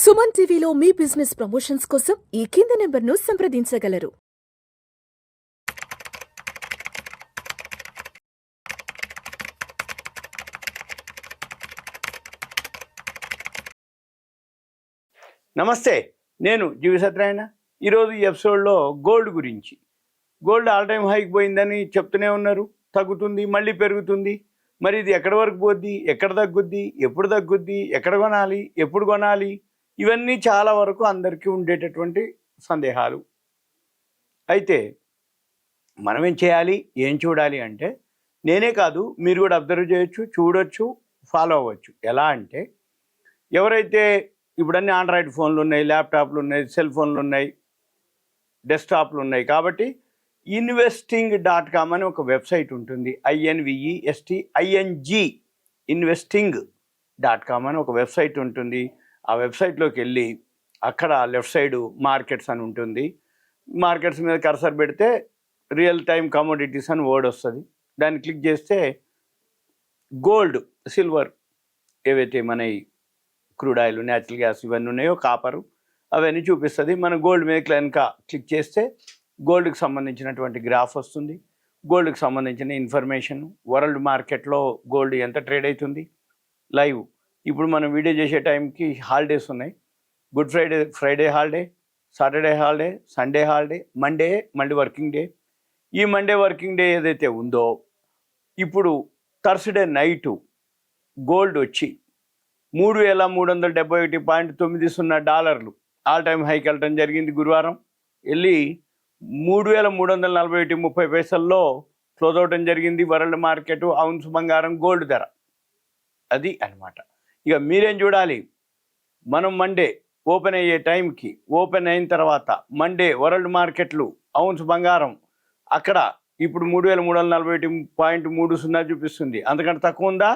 సుమన్ టీవీలో మీ business promotions కోసం ఈ కింది నెంబర్ను సంప్రదించగలరు. నమస్తే, నేను జీవి సత్యనారాయణ. ఈరోజు ఈ ఎపిసోడ్లో గోల్డ్ గురించి. గోల్డ్ ఆల్ టైమ్ హైక్ పోయిందని చెప్తూనే ఉన్నారు, తగ్గుతుంది మళ్ళీ పెరుగుతుంది. మరి ఇది ఎక్కడి వరకు పోద్ది, ఎక్కడ తగ్గుద్ది, ఎప్పుడు తగ్గుద్ది, ఎక్కడ కొనాలి, ఎప్పుడు కొనాలి, ఇవన్నీ చాలా వరకు అందరికీ ఉండేటటువంటి సందేహాలు. అయితే మనం ఏం చేయాలి, ఏం చూడాలి అంటే, నేనే కాదు మీరు కూడా అబ్జర్వ్ చేయొచ్చు, చూడొచ్చు, ఫాలో అవ్వచ్చు. ఎలా అంటే, ఎవరైతే ఇప్పుడు అన్ని ఆండ్రాయిడ్ ఫోన్లు ఉన్నాయి, ల్యాప్టాప్లు ఉన్నాయి, సెల్ ఫోన్లు ఉన్నాయి, డెస్క్టాప్లు ఉన్నాయి. కాబట్టి investing.com అని ఒక వెబ్సైట్ ఉంటుంది. INVESTING investing.com అని ఒక వెబ్సైట్ ఉంటుంది. ఆ వెబ్సైట్లోకి వెళ్ళి అక్కడ లెఫ్ట్ సైడ్ మార్కెట్స్ అని ఉంటుంది. మార్కెట్స్ మీద కర్సర్ పెడితే రియల్ టైమ్ కమోడిటీస్ అని వర్డ్ వస్తుంది. దాన్ని క్లిక్ చేస్తే గోల్డ్, సిల్వర్, ఏవైతే మన క్రూడ్ ఆయిల్, న్యాచురల్ గ్యాస్ ఇవన్నీ ఉన్నాయో, కాపరు, అవన్నీ చూపిస్తుంది. మనం గోల్డ్ మీద కనుక క్లిక్ చేస్తే గోల్డ్కి సంబంధించినటువంటి గ్రాఫ్ వస్తుంది. గోల్డ్కి సంబంధించిన ఇన్ఫర్మేషన్, వరల్డ్ మార్కెట్లో గోల్డ్ ఎంత ట్రేడ్ అవుతుంది లైవ్. ఇప్పుడు మనం వీడియో చేసే టైంకి హాలిడేస్ ఉన్నాయి. Good Friday holiday, Saturday holiday, Sunday holiday, Monday మళ్ళీ వర్కింగ్ డే. ఈ మండే వర్కింగ్ డే ఏదైతే ఉందో, ఇప్పుడు థర్స్డే నైటు గోల్డ్ వచ్చి $3,371.90 ఆల్ టైమ్ హైక్ వెళ్ళటం జరిగింది. గురువారం వెళ్ళి 3,341.30 క్లోజ్ అవటం జరిగింది వరల్డ్ మార్కెట్. ఔన్స్ బంగారం, గోల్డ్ ధర అది అన్నమాట. ఇక మీరేం చూడాలి, మనం మండే ఓపెన్ అయ్యే టైంకి, ఓపెన్ అయిన తర్వాత మండే వరల్డ్ మార్కెట్లు, ఔన్స్ బంగారం అక్కడ ఇప్పుడు 3,341.30 చూపిస్తుంది. అంతకంటే తక్కువ ఉందా,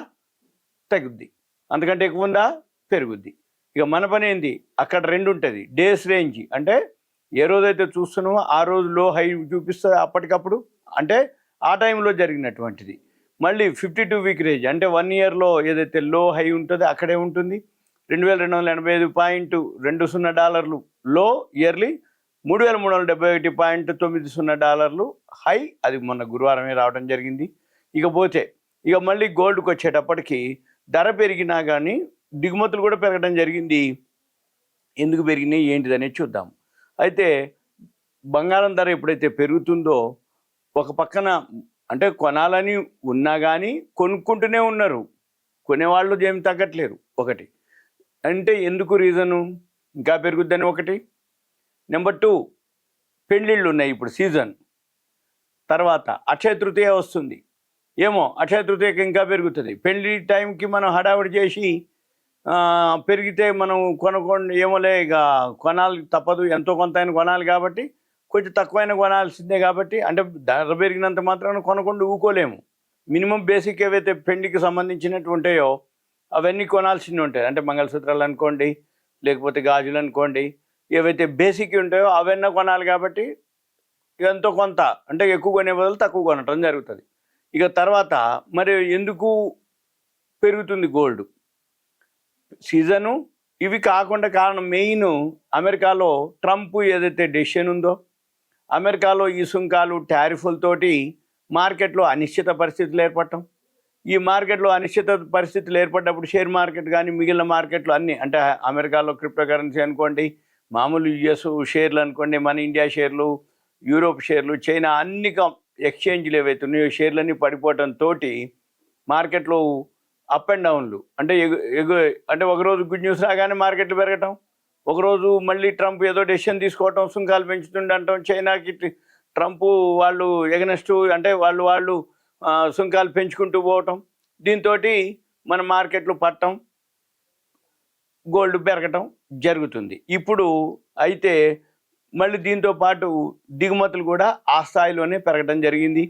తగ్గుద్ది. అంతకంటే ఎక్కువ ఉందా, పెరుగుద్ది. ఇక మన పని ఏంది, అక్కడ రెండు ఉంటుంది. డేస్ రేంజ్ అంటే ఏ రోజైతే చూస్తున్నామో ఆ రోజు లో హై చూపిస్తుంది అప్పటికప్పుడు, అంటే ఆ టైంలో జరిగినటువంటిది. మళ్ళీ 52 వీక్ రేంజ్ అంటే 1 ఇయర్లో ఏదైతే లో హై ఉంటుందో అక్కడే ఉంటుంది. $2,285.20 లో ఇయర్లీ, $3,371.90 హై. అది మొన్న గురువారమే రావడం జరిగింది. ఇకపోతే ఇక మళ్ళీ గోల్డ్కి వచ్చేటప్పటికి ధర పెరిగినా కానీ దిగుమతులు కూడా పెరగడం జరిగింది. ఎందుకు పెరిగినాయి ఏంటిదనేది చూద్దాం. అయితే బంగారం ధర ఎప్పుడైతే పెరుగుతుందో, ఒక పక్కన అంటే కొనాలని ఉన్నా కానీ కొనుక్కుంటూనే ఉన్నారు, కొనేవాళ్ళు ఏమి తగ్గట్లేరు. ఒకటి అంటే ఎందుకు రీజను, ఇంకా పెరుగుద్దని ఒకటి. నెంబర్ 2, పెళ్ళిళ్ళు ఉన్నాయి ఇప్పుడు సీజన్. తర్వాత అక్షయ తృతీయ వస్తుంది, ఏమో అక్షయ తృతీయకి ఇంకా పెరుగుతుంది. పెళ్లి టైంకి మనం హడావిడి చేసి పెరిగితే మనం కొనుక్కోండి, ఏమోలే ఇక కొనాలి తప్పదు, ఎంతో కొంత అయినా కొనాలి కాబట్టి కొంచెం తక్కువైనా కొనాల్సిందే. కాబట్టి అంటే ధర పెరిగినంత మాత్రాన కొనకుండా ఊకోలేము. మినిమం బేసిక్ ఏవైతే పెళ్లికి సంబంధించినట్టు ఉంటాయో అవన్నీ కొనాల్సింది ఉంటాయి. అంటే మంగళసూత్రాలు అనుకోండి, లేకపోతే గాజులు అనుకోండి, ఏవైతే బేసిక్ ఉంటాయో అవన్నీ కొనాలి. కాబట్టి ఎంతో కొంత అంటే ఎక్కువ కొనే బదులు తక్కువ కొనటం జరుగుతుంది. ఇక తర్వాత మరి ఎందుకు పెరుగుతుంది గోల్డ్, సీజను, ఇవి కాకుండా కారణం మెయిన్ అమెరికాలో ట్రంప్ ఏదైతే డెసిషన్ ఉందో, అమెరికాలో ఈ సుంకాలు, టారిఫ్లతోటి మార్కెట్లో అనిశ్చిత పరిస్థితులు ఏర్పడటం. ఈ మార్కెట్లో అనిశ్చిత పరిస్థితులు ఏర్పడ్డప్పుడు షేర్ మార్కెట్ కానీ మిగిలిన మార్కెట్లు అన్నీ, అంటే అమెరికాలో క్రిప్టో కరెన్సీ అనుకోండి, మామూలు యుఎస్ షేర్లు అనుకోండి, మన ఇండియా షేర్లు, యూరోప్ షేర్లు, చైనా అన్ని ఎక్స్చేంజ్లు ఏవైతే ఉన్నాయో షేర్లన్నీ పడిపోవడంతో మార్కెట్లో అప్ అండ్ డౌన్లు. అంటే అంటే ఒకరోజు గుడ్ న్యూస్ రాగానే మార్కెట్లు పెరగటం, ఒకరోజు మళ్ళీ ట్రంప్ ఏదో డెసిషన్ తీసుకోవటం, సుంకాలు పెంచుతుండటం, చైనాకి ట్రంప్ వాళ్ళు ఎగనెస్ట్ అంటే వాళ్ళు సుంకాలు పెంచుకుంటూ పోవటం, దీంతో మన మార్కెట్లు పట్టడం, గోల్డ్ పెరగటం జరుగుతుంది ఇప్పుడు. అయితే మళ్ళీ దీంతో పాటు దిగుమతులు కూడా ఆ స్థాయిలోనే పెరగడం జరిగింది.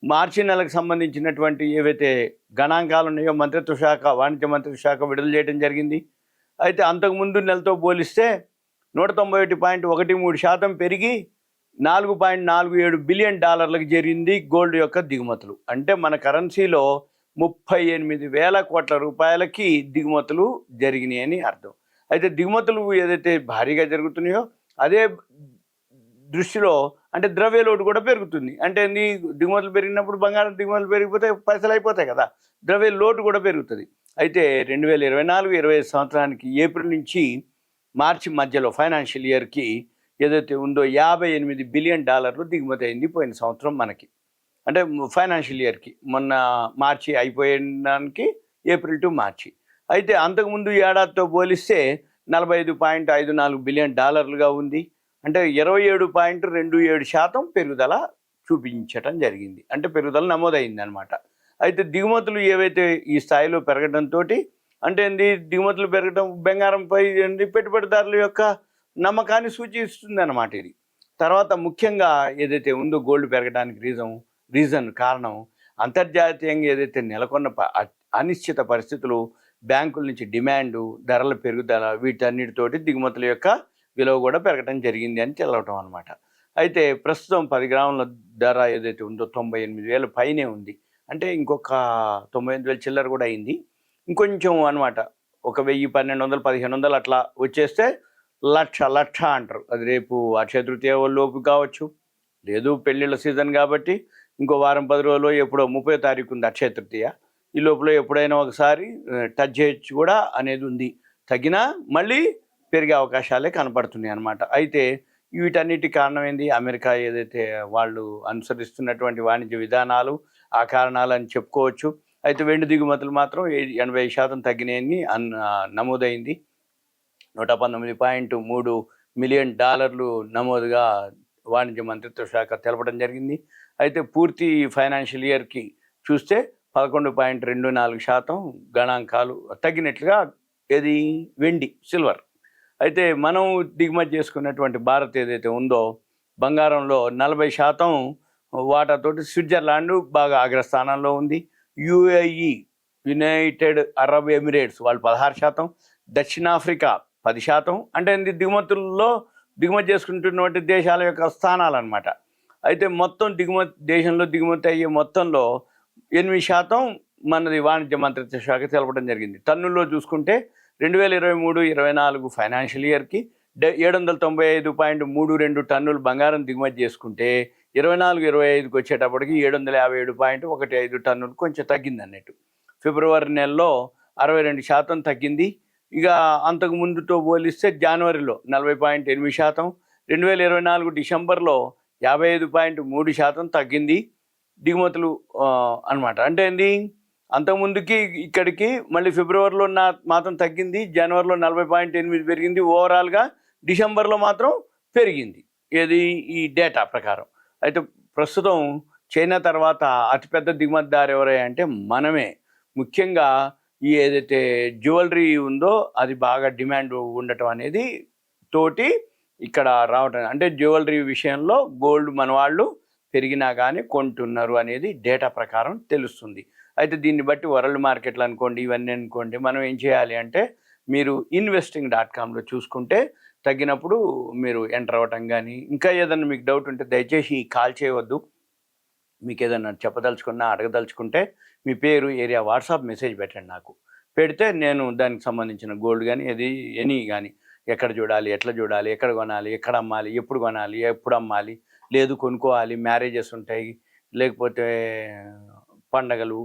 మార్చి నెలకు సంబంధించినటువంటి ఏవైతే గణాంకాలు ఉన్నాయో మంత్రిత్వ శాఖ, వాణిజ్య మంత్రిత్వ శాఖ విడుదల చేయడం జరిగింది. అయితే అంతకుముందు నెలతో పోలిస్తే 191.13% పెరిగి $4.47 బిలియన్ చేరింది గోల్డ్ యొక్క దిగుమతులు. అంటే మన కరెన్సీలో 38,000 కోట్ల రూపాయలకి దిగుమతులు జరిగినాయి అని అర్థం. అయితే దిగుమతులు ఏదైతే భారీగా జరుగుతున్నాయో అదే దృష్టిలో అంటే ద్రవ్య లోటు కూడా పెరుగుతుంది. అంటే దిగుమతులు పెరిగినప్పుడు బంగారం దిగుమతులు పెరిగిపోతే పైసలు అయిపోతాయి కదా, ద్రవ్య లోటు కూడా పెరుగుతుంది. అయితే 2024-25 సంవత్సరానికి ఏప్రిల్ నుంచి మార్చి మధ్యలో ఫైనాన్షియల్ ఇయర్కి ఏదైతే ఉందో $58 బిలియన్ దిగుమతి అయింది పోయిన సంవత్సరం మనకి. అంటే ఫైనాన్షియల్ ఇయర్కి మొన్న మార్చి అయిపోయడానికి ఏప్రిల్ టు మార్చి. అయితే అంతకుముందు ఏడాదితో పోలిస్తే $45.54 బిలియన్ ఉంది. అంటే 27.27% పెరుగుదల చూపించటం జరిగింది. అంటే పెరుగుదల నమోదైంది అనమాట. అయితే దిగుమతులు ఏవైతే ఈ స్థాయిలో పెరగడంతో అంటే దిగుమతులు పెరగడం బంగారంపై పెట్టుబడిదారుల యొక్క నమ్మకాన్ని సూచిస్తుంది అన్నమాట ఇది. తర్వాత ముఖ్యంగా ఏదైతే ఉందో గోల్డ్ పెరగడానికి రీజన్ కారణం అంతర్జాతీయంగా ఏదైతే నెలకొన్న అనిశ్చిత పరిస్థితులు, బ్యాంకుల నుంచి డిమాండు, ధరల పెరుగుదల, వీటన్నిటితోటి దిగుమతుల యొక్క విలువ కూడా పెరగడం జరిగింది అని తెలవటం అనమాట. అయితే ప్రస్తుతం 10 గ్రాముల ధర ఏదైతే ఉందో 98,000 పైనే ఉంది. అంటే ఇంకొక 98,000 చిల్లర కూడా అయింది. ఇంకొంచెం అనమాట, ఒక 1000, 1200, 1500 అట్లా వచ్చేస్తే లక్ష అంటారు. అది రేపు అక్షయ తృతీయ లోపు కావచ్చు, లేదు పెళ్ళిళ్ళ సీజన్ కాబట్టి ఇంకో వారం 10 రోజులు ఎప్పుడో 30వ తారీఖు ఉంది అక్షయ తృతీయ. ఈ లోపల ఎప్పుడైనా ఒకసారి టచ్ చేయొచ్చు కూడా అనేది ఉంది. తగ్గినా మళ్ళీ పెరిగే అవకాశాలే కనపడుతున్నాయి అన్నమాట. అయితే వీటన్నిటి కారణం ఏంది? అమెరికా ఏదైతే వాళ్ళు అనుసరిస్తున్నటువంటి వాణిజ్య విధానాలు, ఆ కారణాలు అని చెప్పుకోవచ్చు. అయితే వెండి దిగుమతులు మాత్రం 80% తగ్గినాయని నమోదైంది. $119.3 మిలియన్ నమోదుగా వాణిజ్య మంత్రిత్వ శాఖ తెలపడం జరిగింది. అయితే పూర్తి ఫైనాన్షియల్ ఇయర్కి చూస్తే 11.24% గణాంకాలు తగ్గినట్లుగా ఏది వెండి, సిల్వర్. అయితే మనం దిగుమతి చేసుకున్నటువంటి భారత్ ఏదైతే ఉందో బంగారంలో 40% వాటాతోటి స్విట్జర్లాండ్ బాగా అగ్రస్థానంలో ఉంది. యుఏఈ, యునైటెడ్ అరబ్ ఎమిరేట్స్ వాళ్ళు 16%, దక్షిణాఫ్రికా 10%. అంటే దిగుమతి చేసుకుంటున్నటువంటి దేశాల యొక్క స్థానాలు అనమాట. అయితే మొత్తం దేశంలో దిగుమతి అయ్యే మొత్తంలో 8% మనది వాణిజ్య మంత్రిత్వ శాఖ తెలపడం జరిగింది. టన్నుల్లో చూసుకుంటే 2023-24 ఫైనాన్షియల్ ఇయర్కి 795.32 టన్నులు బంగారం దిగుమతి చేసుకుంటే 24-25కి వచ్చేటప్పటికి 757.15 టన్నులు కొంచెం తగ్గింది అన్నట్టు. ఫిబ్రవరి నెలలో 62% తగ్గింది. ఇక అంతకు ముందుతో పోలిస్తే జనవరిలో 40.8%, 2024 డిసెంబర్లో 55.3% తగ్గింది దిగుమతులు అనమాట. అంటే అంతకుముందుకి ఇక్కడికి మళ్ళీ ఫిబ్రవరిలో మాత్రం తగ్గింది, జనవరిలో 40.8 పెరిగింది, ఓవరాల్గా డిసెంబర్లో మాత్రం పెరిగింది ఏది ఈ డేటా ప్రకారం. అయితే ప్రస్తుతం చైనా తర్వాత అతిపెద్ద దిగుమతిదారు ఎవరై అంటే మనమే. ముఖ్యంగా ఈ ఏదైతే జ్యువెలరీ ఉందో అది బాగా డిమాండ్ ఉండటం అనేది తోటి ఇక్కడ రావటం, అంటే జ్యువెలరీ విషయంలో గోల్డ్ మన వాళ్ళు పెరిగినా కానీ కొంటున్నారు అనేది డేటా ప్రకారం తెలుస్తుంది. అయితే దీన్ని బట్టి వరల్డ్ మార్కెట్లు అనుకోండి, ఇవన్నీ అనుకోండి, మనం ఏం చేయాలి అంటే మీరు investing.comలో చూసుకుంటే తగ్గినప్పుడు మీరు ఎంటర్ అవ్వటం కానీ, ఇంకా ఏదన్నా మీకు డౌట్ ఉంటే దయచేసి కాల్ చేయవద్దు. మీకు ఏదన్నా చెప్పదలుచుకున్నా, అడగదలుచుకుంటే మీ పేరు, ఏరియా, వాట్సాప్ మెసేజ్ పెట్టండి. నాకు పెడితే నేను దానికి సంబంధించిన గోల్డ్ కానీ ఎనీ కానీ ఎక్కడ చూడాలి, ఎట్లా చూడాలి, ఎక్కడ కొనాలి, ఎక్కడ అమ్మాలి, ఎప్పుడు కొనాలి, ఎప్పుడు అమ్మాలి, లేదు కొనుక్కోవాలి, మ్యారేజెస్ ఉంటాయి, లేకపోతే పండగలు,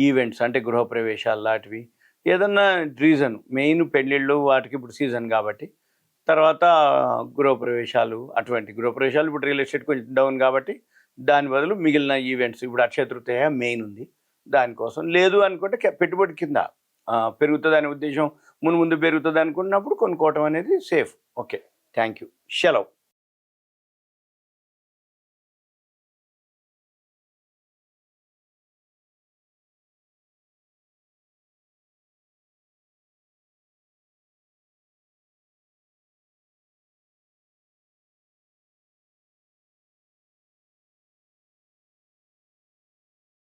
ఈవెంట్స్ అంటే గృహప్రవేశాలు లాంటివి, ఏదన్నా రీజన్, మెయిన్ పెళ్ళిళ్ళు వాటికి ఇప్పుడు సీజన్ కాబట్టి, తర్వాత గృహప్రవేశాలు, అటువంటి గృహప్రవేశాలు ఇప్పుడు రియల్ ఎస్టేట్ కొంచెం డౌన్ కాబట్టి దాని బదులు మిగిలిన ఈవెంట్స్, ఇప్పుడు అక్షయ తృతీయ మెయిన్ ఉంది, దానికోసం. లేదు అనుకుంటే పెట్టుబడి కింద పెరుగుతుంది అనే ఉద్దేశం, ముందు పెరుగుతుంది అనుకున్నప్పుడు కొనుక్కోవటం అనేది సేఫ్. ఓకే, థ్యాంక్ యూ, సెలవు.